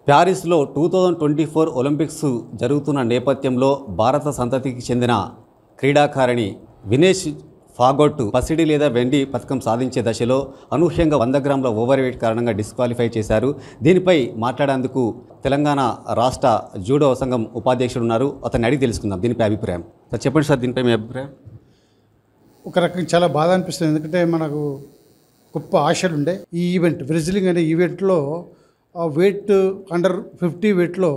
ప్యారిస్లో 2024 Olympics జరుగుతున్న నేపథ్యంలో భారత సంతతికి చెందిన క్రీడాకారిణి వినేష్ ఫాగోట్ పసిడి లేదా వెండి పథకం సాధించే దశలో అనూహ్యంగా 100 గ్రాముల ఓవర్ వెయిట్ కారణంగా డిస్క్వాలిఫై చేశారు. దీనిపై మాట్లాడేందుకు తెలంగాణ రాష్ట్ర జూడో సంఘం ఉపాధ్యక్షుడు ఉన్నారు. అతన్ని అడిగి తెలుసుకుందాం దీనిపై అభిప్రాయం. సార్ చెప్పండి సార్, దీనిపై మీ అభిప్రాయం. ఒక రకంగా చాలా బాధ అనిపిస్తుంది. ఎందుకంటే మనకు గొప్ప ఆశలు ఉండే ఈ ఈవెంట్ రెజ్లింగ్ అనే ఈవెంట్లో వెయిట్ అండర్ 50 వెయిట్లో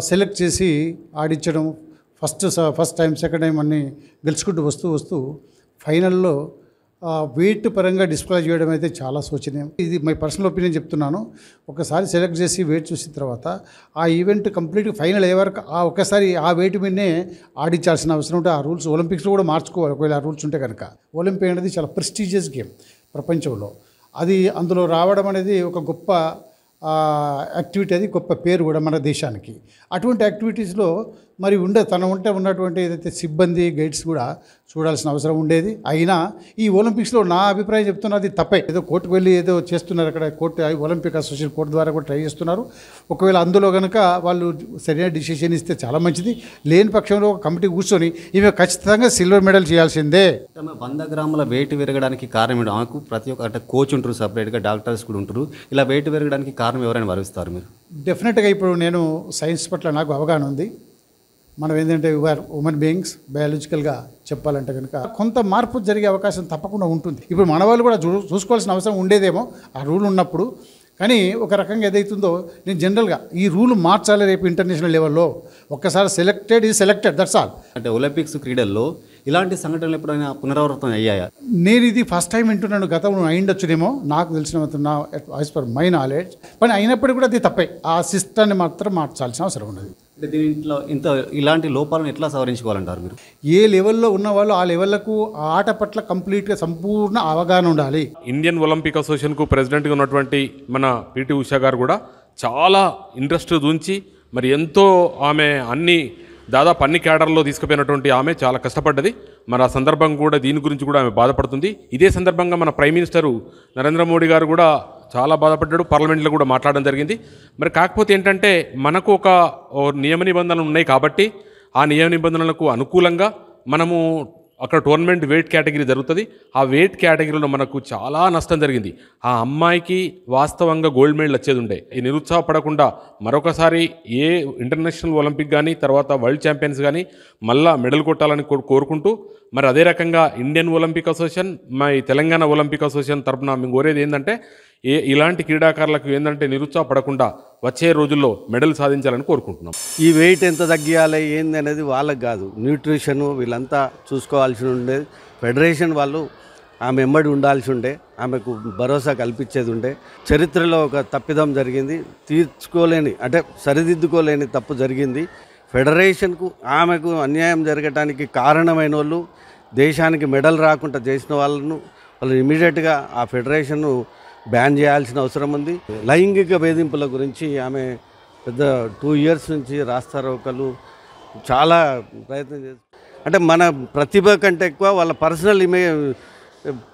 సెలెక్ట్ చేసి ఆడించడం ఫస్ట్ టైం సెకండ్ టైం అన్నీ గెలుచుకుంటూ వస్తూ ఫైనల్లో వెయిట్ పరంగా డిస్క్వాలిఫై చేయడం అయితే చాలా శోచనీయం. ఇది మై పర్సనల్ ఒపీనియన్ చెప్తున్నాను. ఒకసారి సెలెక్ట్ చేసి వెయిట్ చూసిన తర్వాత ఆ ఈవెంట్ కంప్లీట్గా ఫైనల్ అయ్యే వరకు ఒకసారి ఆ వెయిట్ మీదనే ఆడించాల్సిన అవసరం ఉంటే ఆ రూల్స్ ఒలింపిక్స్లో కూడా మార్చుకోవాలి. ఒకవేళ ఆ రూల్స్ ఉంటే కనుక ఒలింపిక్ అనేది చాలా ప్రెస్టీజియస్ గేమ్ ప్రపంచంలో. అది అందులో రావడం అనేది ఒక గొప్ప యాక్టివిటీ, అది గొప్ప పేరు కూడా మన దేశానికి. అటువంటి యాక్టివిటీస్లో మరి ఉన్నటువంటి ఏదైతే సిబ్బంది గైడ్స్ కూడా చూడాల్సిన అవసరం ఉండేది. అయినా ఈ ఒలింపిక్స్లో నా అభిప్రాయం చెప్తున్నది తప్పే. ఏదో కోర్టుకు వెళ్ళి ఏదో చేస్తున్నారు, అక్కడ కోర్టు ఒలింపిక్ అసోసియేషన్ కోర్టు ద్వారా కూడా ట్రై చేస్తున్నారు. ఒకవేళ అందులో కనుక వాళ్ళు సరైన డిసిషన్ ఇస్తే చాలా మంచిది. లేని పక్షంలో ఒక కమిటీ కూర్చొని ఈమె ఖచ్చితంగా సిల్వర్ మెడల్ చేయాల్సిందే. 100 గ్రాముల వెయిట్ పెరగడానికి కారణం ఏంటి? ఆమెకు ప్రతి ఒక్క అంటే కోచ్ ఉంటారు, సపరేట్గా డాక్టర్స్ కూడా ఉంటారు. ఇలా వెయిట్ పెరగడానికి కారణం ఎవరైనా భావిస్తారు మీరు? డెఫినెట్గా ఇప్పుడు నేను సైన్స్ పట్ల నాకు అవగాహన ఉంది. మనం ఏంటంటే ఉమెన్ బీయింగ్స్ బయాలజికల్గా చెప్పాలంటే కనుక కొంత మార్పు జరిగే అవకాశం తప్పకుండా ఉంటుంది. ఇప్పుడు మన వాళ్ళు కూడా చూసుకోవాల్సిన అవసరం ఉండేదేమో ఆ రూల్ ఉన్నప్పుడు. కానీ ఒక రకంగా ఏదైతుందో నేను జనరల్గా ఈ రూల్ మార్చాలి రేపు ఇంటర్నేషనల్ లెవెల్లో. ఒక్కసారి సెలెక్టెడ్ దట్స్ ఆల్. అంటే ఒలింపిక్స్ క్రీడల్లో ఇలాంటి సంఘటనలు ఎప్పుడైనా పునరావృతం అయ్యాయా? నేను ఇది ఫస్ట్ టైం వింటున్నాను. గతంలో అయిండొచ్చునేమో, నాకు తెలిసిన యాజ్ పర్ మై నాలెడ్జ్. కానీ అయినప్పటికీ కూడా అది తప్పే. ఆ సిస్టాన్ని మాత్రం మార్చాల్సిన అవసరం ఉన్నది. అంటే దీంట్లో ఇలాంటి లోపాలను ఎట్లా సవరించుకోవాలంటారు మీరు? ఏ లెవెల్లో ఉన్న వాళ్ళు ఆ లెవెల్లకు ఆట పట్ల కంప్లీట్గా సంపూర్ణ అవగాహన ఉండాలి. ఇండియన్ ఒలింపిక్ అసోసియేషన్కు ప్రెసిడెంట్గా ఉన్నటువంటి మన పిటి ఉషా గారు కూడా చాలా ఇంట్రెస్ట్ చూంచి మరి ఎంతో ఆమె దాదాపు అన్ని క్యాడర్లో తీసుకుపోయినటువంటి ఆమె చాలా కష్టపడ్డది. మరి ఆ సందర్భం కూడా దీని గురించి కూడా ఆమె బాధపడుతుంది. ఇదే సందర్భంగా మన ప్రైమ్ మినిస్టరు నరేంద్ర మోడీ గారు కూడా చాలా బాధపడ్డాడు. పార్లమెంట్లో కూడా మాట్లాడడం జరిగింది. మరి కాకపోతే ఏంటంటే మనకు ఒక నియమ నిబంధనలు ఉన్నాయి కాబట్టి ఆ నియమ నిబంధనలకు అనుకూలంగా మనము అక్కడ టోర్నమెంట్ వెయిట్ కేటగిరీ జరుగుతుంది. ఆ వెయిట్ కేటగిరీలో మనకు చాలా నష్టం జరిగింది. ఆ అమ్మాయికి వాస్తవంగా గోల్డ్ మెడల్ వచ్చేది ఉండే. ఈ నిరుత్సాహపడకుండా మరొకసారి ఏ ఇంటర్నేషనల్ ఒలింపిక్ కానీ తర్వాత వరల్డ్ ఛాంపియన్స్ కానీ మళ్ళా మెడల్ కొట్టాలని కోరుకుంటూ మరి అదే రకంగా ఇండియన్ ఒలింపిక్ అసోసియేషన్ మా తెలంగాణ ఒలింపిక్ అసోసియేషన్ తరఫున మేము కోరేది ఏంటంటే ఇలాంటి క్రీడాకారులకు ఏంటంటే నిరుత్సాహపడకుండా వచ్చే రోజుల్లో మెడల్ సాధించాలని కోరుకుంటున్నాం. ఈ వెయిట్ ఎంత తగ్గియాలి ఏంది అనేది వాళ్ళకి కాదు, న్యూట్రిషన్ వీళ్ళంతా చూసుకోవాల్సి ఉండేది. ఫెడరేషన్ వాళ్ళు ఆమె ఎంబడి ఉండాల్సి ఉండే, ఆమెకు భరోసా కల్పించేది ఉండే. చరిత్రలో ఒక తప్పిదం జరిగింది, సరిదిద్దుకోలేని తప్పు జరిగింది. ఫెడరేషన్కు ఆమెకు అన్యాయం జరగటానికి కారణమైన వాళ్ళు, దేశానికి మెడల్ రాకుండా చేసిన వాళ్ళు ఇమీడియట్గా ఆ ఫెడరేషన్ను బ్యాన్ చేయాల్సిన అవసరం ఉంది. లైంగిక వేధింపుల గురించి ఆమె పెద్ద 2 years నుంచి రాస్తారోకలు చాలా ప్రయత్నం చేస్తారు. అంటే మన ప్రతిభ కంటే ఎక్కువ వాళ్ళ పర్సనల్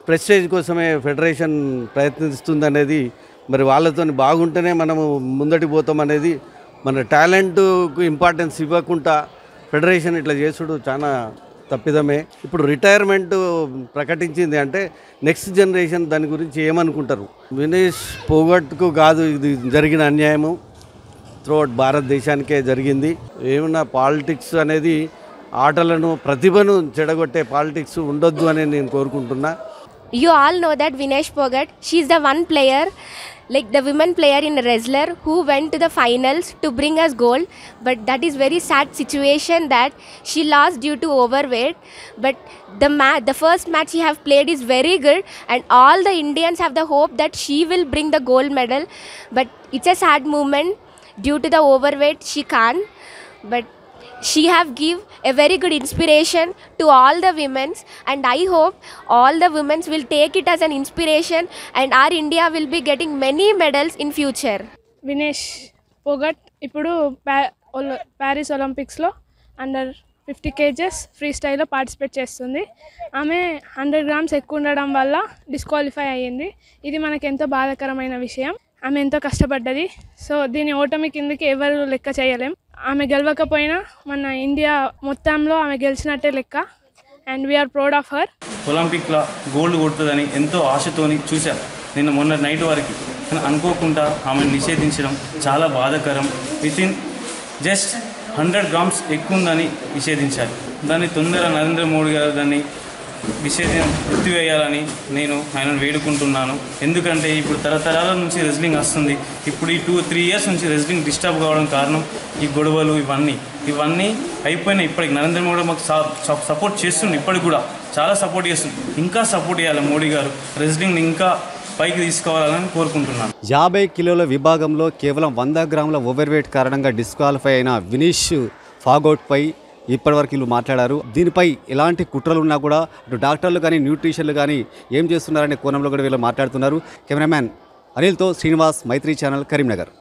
ప్రెస్టేజ్ కోసమే ఫెడరేషన్ ప్రయత్నిస్తుంది. మరి వాళ్ళతో బాగుంటేనే మనము ముందటి పోతాం అనేది, మన టాలెంట్కు ఇంపార్టెన్స్ ఇవ్వకుండా ఫెడరేషన్ ఇట్లా చేసుడు చాలా తప్పిదమే. ఇప్పుడు రిటైర్మెంట్ ప్రకటించింది అంటే నెక్స్ట్ జనరేషన్ దాని గురించి ఏమనుకుంటారు? వినేష్ ఫోగట్కు కాదు ఇది జరిగిన అన్యాయము, త్రూఅవుట్ భారతదేశానికే జరిగింది. ఏమన్నా పాలిటిక్స్ అనేది ఆటలను ప్రతిభను చెడగొట్టే పాలిటిక్స్ ఉండొద్దు అని నేను కోరుకుంటున్నా. You all know that Vinesh Phogat, she is the one player, like the women player in wrestler who went to the finals to bring us gold, but that is very sad situation that she lost due to overweight. But the first match she have played is very good, and all the Indians have the hope that she will bring the gold medal, but it's a sad moment due to the overweight she can't. But she have give a very good inspiration to all the women, and I hope all the women will take it as an inspiration, and our India will be getting many medals in future. Vinesh Phogat ఇప్పుడు Paris ఒలింపిక్స్లో under 50 kgs free స్టైల్లో participate చేస్తుంది. ఆమె 100 grams ఎక్కువ ఉండడం వల్ల disqualify అయ్యింది. ఇది మనకు ఎంతో బాధాకరమైన విషయం. ఆమె ఎంతో కష్టపడ్డది. సో దీని ఓటమి కిందకి ఎవరు లెక్క చేయలేం. ఆమె గెలవకపోయినా మన ఇండియా మొత్తంలో ఆమె గెలిచినట్టే లెక్క. And we are proud of her. ఒలింపిక్లో గోల్డ్ కొడుతుందని ఎంతో ఆశతోని చూశాను నిన్న మొన్న నైట్ వరకు. కానీ అనుకోకుండా ఆమెను నిషేధించడం చాలా బాధాకరం. వితిన్ జస్ట్ 100 grams ఎక్కువ ఉందని నిషేధించారు. దాన్ని తొందరగా నరేంద్ర మోడీ గారు దాన్ని ఎత్తివేయాలని నేను ఆయనను వేడుకుంటున్నాను. ఎందుకంటే ఇప్పుడు తరతరాల నుంచి రెజ్లింగ్ వస్తుంది. ఇప్పుడు ఈ 2-3 years నుంచి రెజ్లింగ్ డిస్టర్బ్ కావడం కారణం ఈ గొడవలు ఇవన్నీ అయిపోయినాయి. ఇప్పటికి నరేంద్ర మోడీ మాకు సపోర్ట్ చేస్తుంది, ఇప్పటికి కూడా చాలా సపోర్ట్ చేస్తుంది. ఇంకా సపోర్ట్ చేయాలి మోడీ గారు, రెజ్లింగ్ని ఇంకా పైకి తీసుకోవాలని కోరుకుంటున్నాను. 50 కిలోల విభాగంలో కేవలం 100 గ్రాముల ఓవర్ వెయిట్ కారణంగా డిస్క్వాలిఫై అయిన వినేష్ ఫాగోట్పై ఇప్పటివరకు వీళ్ళు మాట్లాడారు. దీనిపై ఎలాంటి కుట్రలు ఉన్నా కూడా ఇటు డాక్టర్లు కానీ న్యూట్రిషన్లు కానీ ఏం చేస్తున్నారనే కోణంలో కూడా వీళ్ళు మాట్లాడుతున్నారు. కెమెరామ్యాన్ అనిల్తో శ్రీనివాస్, మైత్రి ఛానల్, కరీంనగర్.